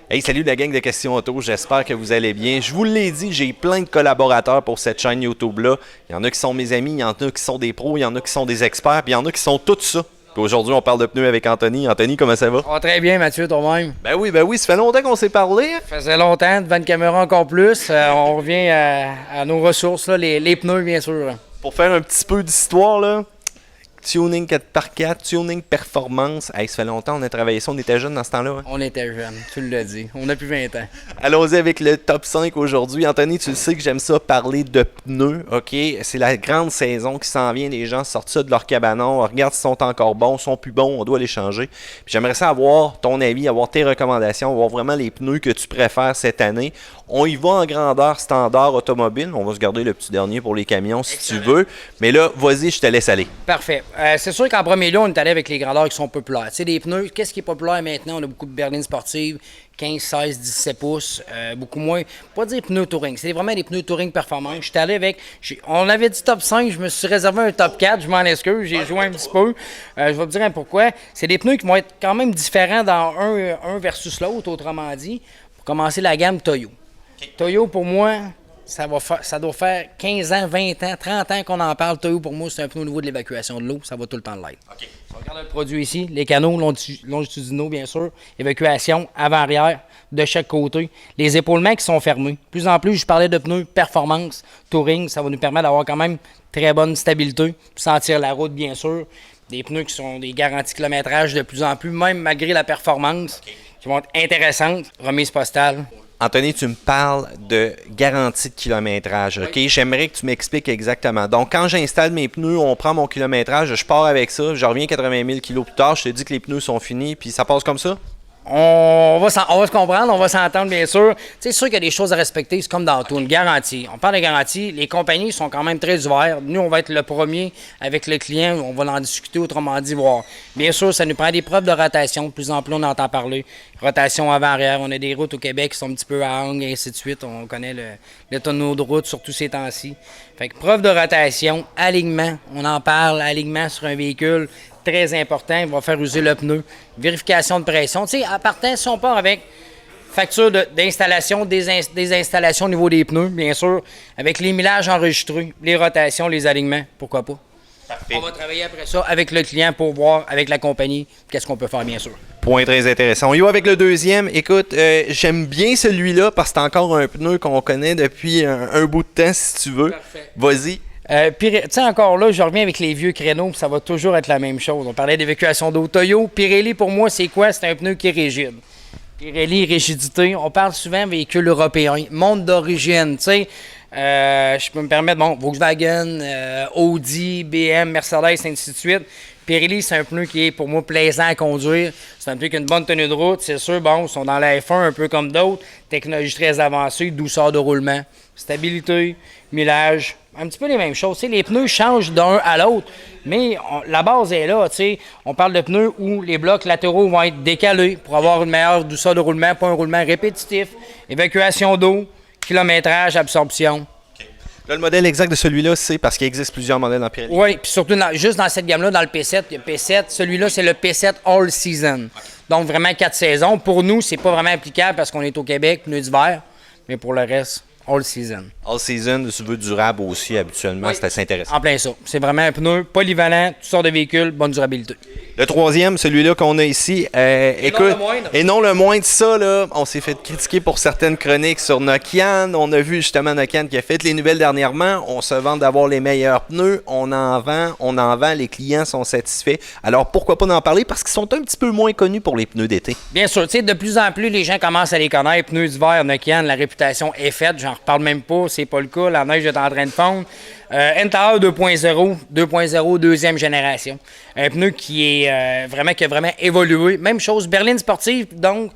Hey, salut la gang de Questions Auto, j'espère que vous allez bien. Je vous l'ai dit, j'ai plein de collaborateurs pour cette chaîne YouTube-là. Il y en a qui sont mes amis, il y en a qui sont des pros, il y en a qui sont des experts, puis il y en a qui sont tout ça. Puis aujourd'hui, on parle de pneus avec Anthony. Anthony, comment ça va? Oh, très bien, Mathieu, toi-même. Ben oui, ça fait longtemps qu'on s'est parlé. Ça faisait longtemps, devant une caméra encore plus. On revient à nos ressources, là, les pneus, bien sûr. Pour faire un petit peu d'histoire, là. Tuning 4x4, tuning performance. Hey, ça fait longtemps, on a travaillé ça, on était jeunes dans ce temps-là. Hein? On était jeunes, tu l'as dit. On a plus 20 ans. Allons-y avec le top 5 aujourd'hui. Anthony, tu le sais que j'aime ça parler de pneus, OK? C'est la grande saison qui s'en vient. Les gens sortent ça de leur cabanon, regardent s'ils sont encore bons, sont plus bons, on doit les changer. Puis j'aimerais ça avoir ton avis, avoir tes recommandations, avoir vraiment les pneus que tu préfères cette année. On y va en grandeur standard automobile. On va se garder le petit dernier pour les camions si tu veux. Mais là, vas-y, je te laisse aller. Parfait. C'est sûr qu'en premier lieu, on est allé avec les grandeurs qui sont populaires. Tu sais, les pneus, qu'est-ce qui est populaire maintenant? On a beaucoup de berlines sportives, 15, 16, 17 pouces, beaucoup moins. Pas dire pneus touring, c'est vraiment des pneus touring performance. J'étais allé avec, on avait dit top 5, je me suis réservé un top 4, je m'en excuse, j'ai joué un petit peu. Je vais vous dire pourquoi. C'est des pneus qui vont être quand même différents dans un versus l'autre, autrement dit. Pour commencer, la gamme Toyo. Toyo, pour moi, ça doit faire 15 ans, 20 ans, 30 ans qu'on en parle. Toyo, pour moi, c'est un pneu au niveau de l'évacuation de l'eau. Ça va tout le temps de l'être. OK. On regarde le produit ici. Les canaux longitudinaux, bien sûr. Évacuation avant-arrière de chaque côté. Les épaulements qui sont fermés. De plus en plus, je parlais de pneus performance, touring. Ça va nous permettre d'avoir quand même très bonne stabilité. Sentir la route, bien sûr. Des pneus qui sont des garanties kilométrage de plus en plus, même malgré la performance, qui vont être intéressantes. Remise postale. Anthony, tu me parles de garantie de kilométrage, OK? Oui. J'aimerais que tu m'expliques exactement. Donc, quand j'installe mes pneus, on prend mon kilométrage, je pars avec ça, je reviens 80 000 kg plus tard, je te dis que les pneus sont finis, puis ça passe comme ça? On va se comprendre, on va s'entendre, bien sûr. C'est sûr qu'il y a des choses à respecter, c'est comme dans tout, une garantie. On parle de garantie, les compagnies sont quand même très ouvertes. Nous, on va être le premier avec le client, on va en discuter, autrement dit, voir. Bien sûr, ça nous prend des preuves de rotation, de plus en plus, on entend parler. Rotation avant-arrière, on a des routes au Québec qui sont un petit peu à angle, et ainsi de suite. On connaît le tonneau de route, surtout ces temps-ci. Fait que preuve de rotation, alignement, on en parle, alignement sur un véhicule, très important, il va faire user le pneu. Vérification de pression. Tu sais, à partant, si on part avec facture d'installation, des installations au niveau des pneus, bien sûr, avec les millages enregistrés, les rotations, les alignements, pourquoi pas. Parfait. On va travailler après ça avec le client pour voir avec la compagnie qu'est-ce qu'on peut faire, bien sûr. Point très intéressant. On y va avec le deuxième. Écoute, j'aime bien celui-là parce que c'est encore un pneu qu'on connaît depuis un bout de temps, si tu veux. Parfait. Vas-y. Puis, tu sais, encore là, je reviens avec les vieux créneaux, puis ça va toujours être la même chose. On parlait d'évacuation d'eau. Toyo, Pirelli, pour moi, c'est quoi? C'est un pneu qui est rigide. Pirelli, rigidité. On parle souvent véhicule européen, monde d'origine, tu sais. Je peux me permettre, bon, Volkswagen, Audi, BM, Mercedes, ainsi de suite. Pirelli, c'est un pneu qui est, pour moi, plaisant à conduire. C'est un pneu qui a une bonne tenue de route, c'est sûr. Bon, ils sont dans la F1 un peu comme d'autres. Technologie très avancée, douceur de roulement, stabilité, millage. Un petit peu les mêmes choses. T'sais, les pneus changent d'un à l'autre, mais la base est là. T'sais. On parle de pneus où les blocs latéraux vont être décalés pour avoir une meilleure douceur de roulement, pas un roulement répétitif. Évacuation d'eau, kilométrage, absorption. Là, le modèle exact de celui-là, c'est parce qu'il existe plusieurs modèles en Pirelli. Oui, puis surtout juste dans cette gamme-là, dans le P7, il y a P7. Celui-là, c'est le P7 All Season. Donc, vraiment 4 saisons. Pour nous, c'est pas vraiment applicable parce qu'on est au Québec, pneus d'hiver, mais pour le reste, All Season. All season, tu veux durable aussi, habituellement, Oui. c'est assez intéressant. En plein ça. C'est vraiment un pneu polyvalent, toutes sortes de véhicules, bonne durabilité. Le troisième, celui-là qu'on a ici, écoute, non le moindre. et non le moindre, ça, là, on s'est fait critiquer pour certaines chroniques sur Nokian. On a vu justement Nokian qui a fait les nouvelles dernièrement. On se vante d'avoir les meilleurs pneus. On en vend, les clients sont satisfaits. Alors pourquoi pas en parler? Parce qu'ils sont un petit peu moins connus pour les pneus d'été. Bien sûr, tu sais, de plus en plus, les gens commencent à les connaître. Pneus d'hiver, Nokian, la réputation est faite. J'en reparle même pas, c'est pas le cas. La neige est en train de fondre. NTR 2.0, deuxième génération. Un pneu qui est qui a vraiment évolué. Même chose, berline sportive, donc,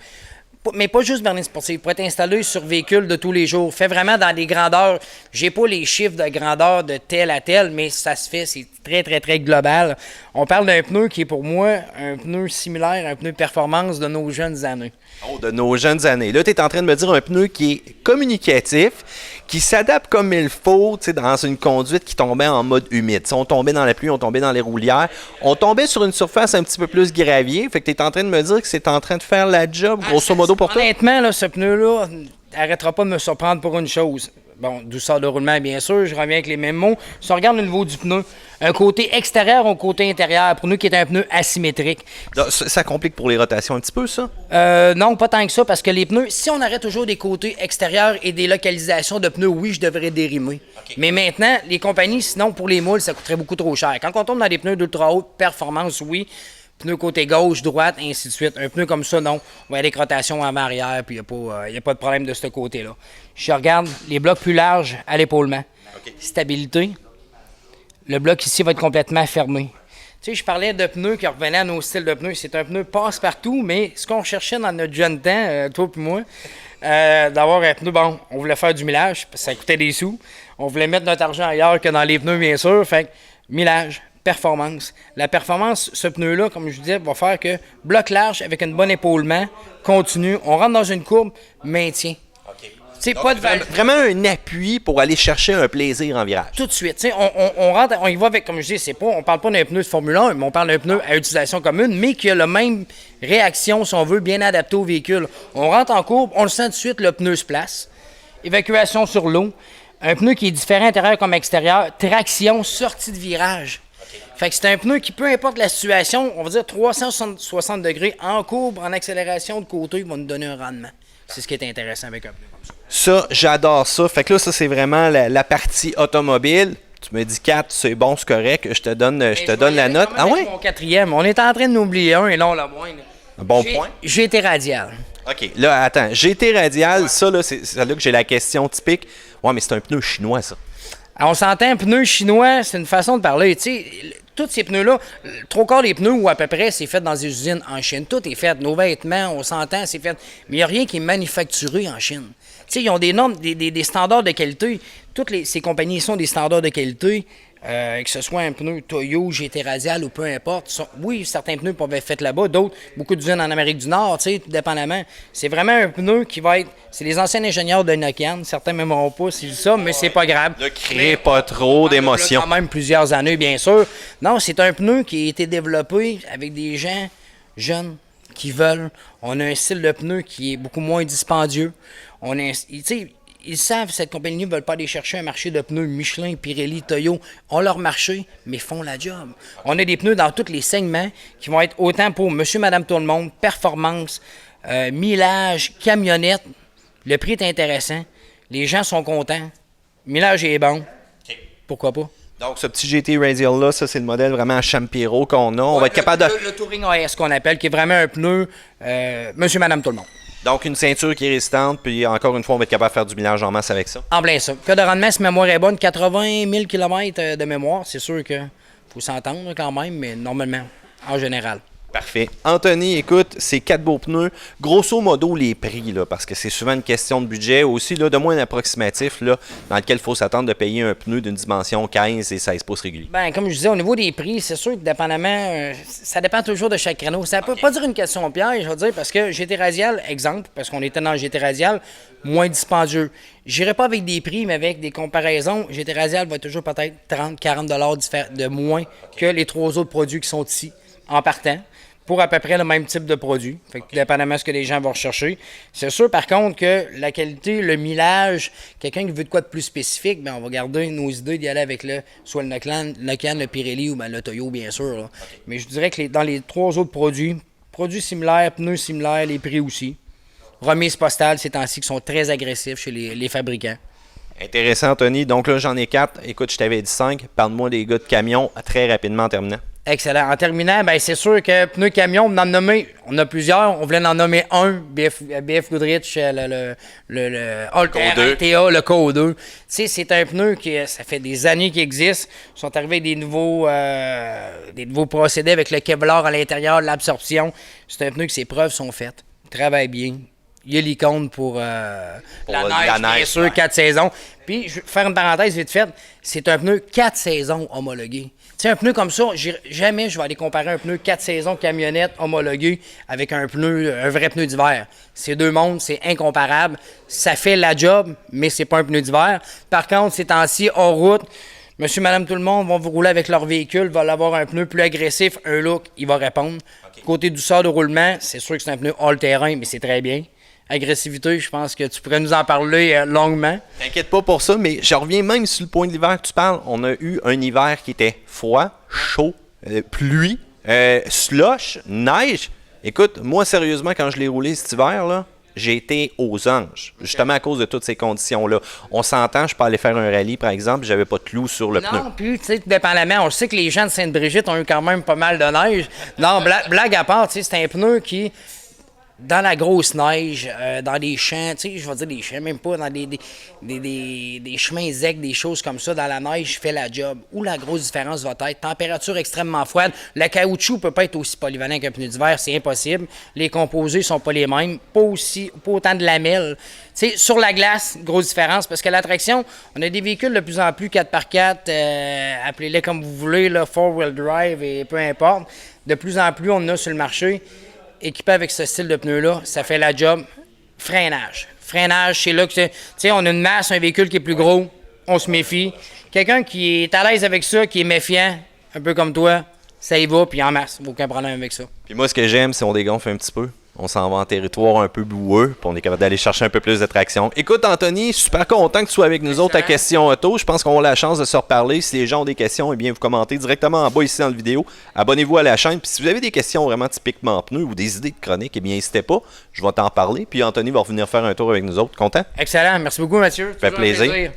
mais pas juste berline sportive, pour être installé sur véhicule de tous les jours. Fait vraiment dans des grandeurs. J'ai pas les chiffres de grandeur de tel à tel, mais ça se fait, c'est très, très, très global. On parle d'un pneu qui est pour moi un pneu similaire à un pneu performance de nos jeunes années. Oh, de nos jeunes années. Là, tu es en train de me dire un pneu qui est communicatif, qui s'adapte comme il faut, tu sais, dans une conduite qui tombait en mode humide. Si on tombait dans la pluie, on tombait dans les roulières, on tombait sur une surface un petit peu plus gravier. Fait que tu es en train de me dire que c'est en train de faire la job, grosso modo. modo pour toi? Honnêtement, là, ce pneu-là n'arrêtera pas de me surprendre pour une chose. Bon, douceur de roulement, bien sûr, je reviens avec les mêmes mots. Si on regarde au niveau du pneu, un côté extérieur ou un côté intérieur, pour nous qui est un pneu asymétrique. Ça complique pour les rotations un petit peu, ça? Non, pas tant que ça, parce que les pneus, si on arrête toujours des côtés extérieurs et des localisations de pneus, oui, je devrais dérimer. Okay. Mais maintenant, les compagnies, sinon, pour les moules, ça coûterait beaucoup trop cher. Quand on tombe dans des pneus d'ultra haute performance, oui, pneu côté gauche, droite, et ainsi de suite. Un pneu comme ça, non. On va aller avec rotation avant-arrière, puis il n'y a pas de problème de ce côté-là. Je regarde les blocs plus larges à l'épaulement. Okay. Stabilité. Le bloc ici va être complètement fermé. Tu sais, je parlais de pneus qui revenaient à nos styles de pneus. C'est un pneu passe-partout, mais ce qu'on cherchait dans notre jeune temps, toi et moi, d'avoir un pneu, bon, on voulait faire du millage, parce que ça coûtait des sous. On voulait mettre notre argent ailleurs que dans les pneus, bien sûr. Fait que, millage. Performance. La performance, ce pneu-là, comme je vous disais, va faire que bloc large avec un bon épaulement, continue, on rentre dans une courbe, maintien. Okay. C'est pas de vraiment un appui pour aller chercher un plaisir en virage. Tout de suite. On rentre, on y va avec, comme je dis, on parle pas d'un pneu de Formule 1, mais on parle d'un pneu à utilisation commune, mais qui a la même réaction, si on veut, bien adapté au véhicule. On rentre en courbe, on le sent tout de suite, le pneu se place. Évacuation sur l'eau. Un pneu qui est différent intérieur comme extérieur. Traction, sortie de virage. Fait que c'est un pneu qui, peu importe la situation, on va dire 360 degrés, en courbe, en accélération de côté, il va nous donner un rendement. C'est ce qui est intéressant avec un pneu comme ça. Ça, j'adore ça. Fait que là, ça, c'est vraiment la partie automobile. Tu me dis 4, c'est bon, c'est correct. Je te donne la note. Ah oui? Mon quatrième. On est en train de n'oublier un et non le moindre. Un bon point. GT radial. OK. Là, attends. GT radial, ça, là, c'est là que j'ai la question typique. Ouais, mais c'est un pneu chinois, ça. Alors, on s'entend, pneu chinois, c'est une façon de parler. Tu sais, tous ces pneus-là, trois quarts des pneus, ou à peu près, c'est fait dans des usines en Chine. Tout est fait. Nos vêtements, on s'entend, c'est fait. Mais il n'y a rien qui est manufacturé en Chine. Tu sais, ils ont des normes, des standards de qualité. Toutes ces compagnies sont des standards de qualité. Que ce soit un pneu Toyo, GT radial ou peu importe. Oui, certains pneus peuvent être faits là-bas, d'autres, beaucoup d'usines en Amérique du Nord, tu sais, tout dépendamment. C'est vraiment un pneu qui va être... C'est les anciens ingénieurs de Nokian, certains ne m'aimeront pas si je dis ça, mais c'est pas grave. Ne crée pas trop d'émotions. Quand même plusieurs années, bien sûr. Non, c'est un pneu qui a été développé avec des gens jeunes qui veulent. On a un style de pneu qui est beaucoup moins dispendieux. On a, tu sais, ils savent, cette compagnie ne veut pas aller chercher un marché de pneus Michelin, Pirelli, Toyo. Ont leur marché, mais font la job. On a des pneus dans tous les segments qui vont être autant pour monsieur, madame, tout le monde, performance, millage, camionnette. Le prix est intéressant. Les gens sont contents. Millage est bon. Okay. Pourquoi pas? Donc, ce petit GT Radial-là, ça, c'est le modèle vraiment Champiro qu'on a. On va être capable de... Le Touring AS qu'on appelle, qui est vraiment un pneu monsieur, madame, tout le monde. Donc, une ceinture qui est résistante, puis encore une fois, on va être capable de faire du millage en masse avec ça. En plein ça. Que de rendement, si mémoire est bonne, 80 000 km de mémoire. C'est sûr qu'il faut s'entendre quand même, mais normalement, en général. Parfait. Anthony, écoute, c'est 4 beaux pneus. Grosso modo, les prix, là, parce que c'est souvent une question de budget. Aussi, là, de moins un approximatif là, dans lequel il faut s'attendre de payer un pneu d'une dimension 15 et 16 pouces réguliers. Bien, comme je disais, au niveau des prix, c'est sûr que dépendamment, ça dépend toujours de chaque créneau. Ça ne peut pas dire une question piège, je veux dire, parce que GT Radial, exemple, parce qu'on était dans le GT Radial, moins dispendieux. J'irai pas avec des prix, mais avec des comparaisons. GT Radial va être toujours peut-être 30-40 $ de moins que les 3 autres produits qui sont ici, en partant, pour à peu près le même type de produit. Fait que dépendamment de ce que les gens vont rechercher. C'est sûr, par contre, que la qualité, le millage, quelqu'un qui veut de quoi de plus spécifique, bien, on va garder nos idées d'y aller avec soit le Nokian, le Pirelli ou bien le Toyo, bien sûr. Là. Mais je dirais que dans les 3 autres produits similaires, pneus similaires, les prix aussi. Remises postales, ces temps-ci, qui sont très agressifs chez les fabricants. Intéressant, Anthony. Donc là, j'en ai 4. Écoute, je t'avais dit 5. Parle-moi des gars de camion très rapidement en terminant. Excellent. En terminant, bien, c'est sûr que pneus camion, on a plusieurs. On voulait en nommer un, BF Goodrich, le le KO2. Tu sais, c'est un pneu qui, ça fait des années qu'il existe. Ils sont arrivés avec des nouveaux procédés avec le Kevlar à l'intérieur, l'absorption. C'est un pneu que ses preuves sont faites. Il travaille bien. Il y a l'icône pour la neige, bien sûr, 4 saisons. Puis, je vais faire une parenthèse vite faite, c'est un pneu 4 saisons homologué. Tu sais, un pneu comme ça, jamais je vais aller comparer un pneu 4 saisons camionnette homologué avec un vrai pneu d'hiver. C'est deux mondes, c'est incomparable. Ça fait la job, mais c'est pas un pneu d'hiver. Par contre, ces temps-ci, hors route, monsieur, madame, tout le monde vont vous rouler avec leur véhicule, veulent avoir un pneu plus agressif, un look, il va répondre. Okay. Côté douceur de roulement, c'est sûr que c'est un pneu all-terrain, mais c'est très bien. agressivité, je pense que tu pourrais nous en parler longuement. T'inquiète pas pour ça, mais je reviens même sur le point de l'hiver que tu parles. On a eu un hiver qui était froid, chaud, pluie, slush, neige. Écoute, moi, sérieusement, quand je l'ai roulé cet hiver, là, j'ai été aux anges, justement à cause de toutes ces conditions-là. On s'entend, je peux aller faire un rallye, par exemple, j'avais pas de clous sur le pneu. Non, puis, tu sais, tout dépendamment, on sait que les gens de Sainte-Brigitte ont eu quand même pas mal de neige. Non, blague à part, tu sais, c'est un pneu qui, dans la grosse neige, dans les champs, tu sais, je vais dire des champs, même pas dans des chemins secs, des choses comme ça, dans la neige, fait la job. Où la grosse différence va être? Température extrêmement froide. Le caoutchouc peut pas être aussi polyvalent qu'un pneu d'hiver, c'est impossible. Les composés sont pas les mêmes, pas autant de lamelles. Tu sais, sur la glace, grosse différence, parce que l'attraction, on a des véhicules de plus en plus 4x4, appelez-les comme vous voulez, là, 4-wheel drive et peu importe. De plus en plus, on en a sur le marché. Équipé avec ce style de pneu-là, ça fait la job. Freinage. Freinage, c'est là que, tu sais, on a une masse, un véhicule qui est plus gros, on se méfie. Quelqu'un qui est à l'aise avec ça, qui est méfiant, un peu comme toi, ça y va, puis en masse, aucun problème avec ça. Puis moi, ce que j'aime, c'est on dégonfle un petit peu. On s'en va en territoire un peu boueux, puis on est capable d'aller chercher un peu plus de traction. Écoute, Anthony, super content que tu sois avec nous autres à Question Auto. Je pense qu'on a la chance de se reparler. Si les gens ont des questions, eh bien, vous commentez directement en bas ici dans la vidéo. Abonnez-vous à la chaîne. Puis si vous avez des questions vraiment typiquement pneus ou des idées de chronique, eh bien, n'hésitez pas. Je vais t'en parler. Puis Anthony va revenir faire un tour avec nous autres. Content? Excellent. Merci beaucoup, Mathieu. Ça fait plaisir.